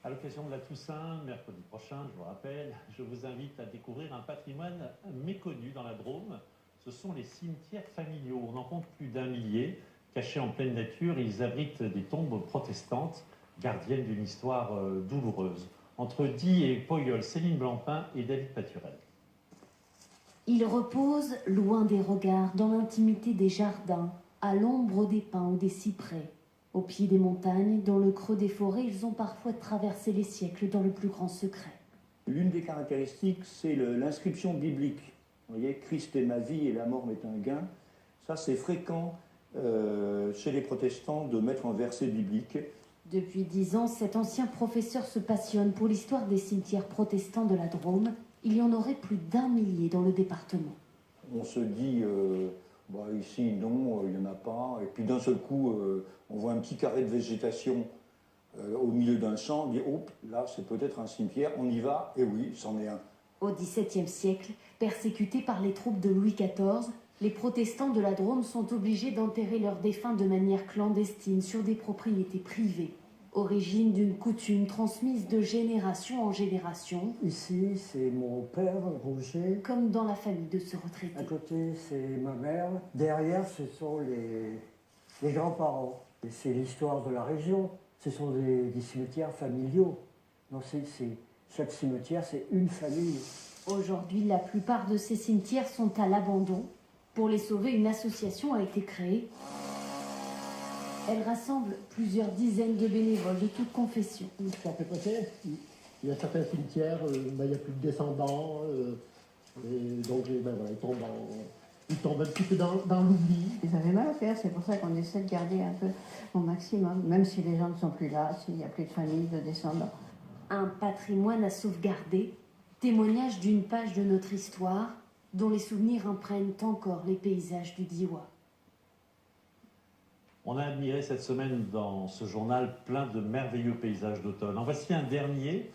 À l'occasion de la Toussaint, mercredi prochain, je vous rappelle, je vous invite à découvrir un patrimoine méconnu dans la Drôme. Ce sont les cimetières familiaux. On en compte plus d'1 millier. Cachés en pleine nature, ils abritent des tombes protestantes, gardiennes d'une histoire douloureuse. Entre Die et Poyol, Céline Blancpain et David Paturel. Ils reposent loin des regards, dans l'intimité des jardins, à l'ombre des pins ou des cyprès. Au pied des montagnes, dans le creux des forêts, ils ont parfois traversé les siècles dans le plus grand secret. L'une des caractéristiques, c'est l'inscription biblique. Vous voyez, Christ est ma vie et la mort m'est un gain. Ça, c'est fréquent chez les protestants de mettre un verset biblique. Depuis 10 ans, cet ancien professeur se passionne pour l'histoire des cimetières protestants de la Drôme. Il y en aurait plus d'1 millier dans le département. On se dit, ici, non, il n'y en a pas. Et puis d'un seul coup, on voit un petit carré de végétation au milieu d'un champ. On dit, oh, là, c'est peut-être un cimetière. On y va, et oui, c'en est un. Au XVIIe siècle, persécutés par les troupes de Louis XIV, les protestants de la Drôme sont obligés d'enterrer leurs défunts de manière clandestine sur des propriétés privées. Origine d'une coutume transmise de génération en génération. Ici, c'est mon père, Roger. Comme dans la famille de ce retraité. À côté, c'est ma mère. Derrière, ce sont les grands-parents. Et c'est l'histoire de la région. Ce sont des cimetières familiaux. Non, chaque cimetière, c'est une famille. Aujourd'hui, la plupart de ces cimetières sont à l'abandon. Pour les sauver, une association a été créée. Elle rassemble plusieurs dizaines de bénévoles de toutes confessions. Ça fait passer. Il y a certains cimetières, il n'y a plus de descendants, et donc ils tombent un petit peu dans l'oubli. Ils avaient mal à faire, c'est pour ça qu'on essaie de garder un peu au maximum, même si les gens ne sont plus là, s'il n'y a plus de famille, de descendants. Un patrimoine à sauvegarder, témoignage d'une page de notre histoire, dont les souvenirs imprègnent encore les paysages du Diois. On a admiré cette semaine dans ce journal plein de merveilleux paysages d'automne. En voici un dernier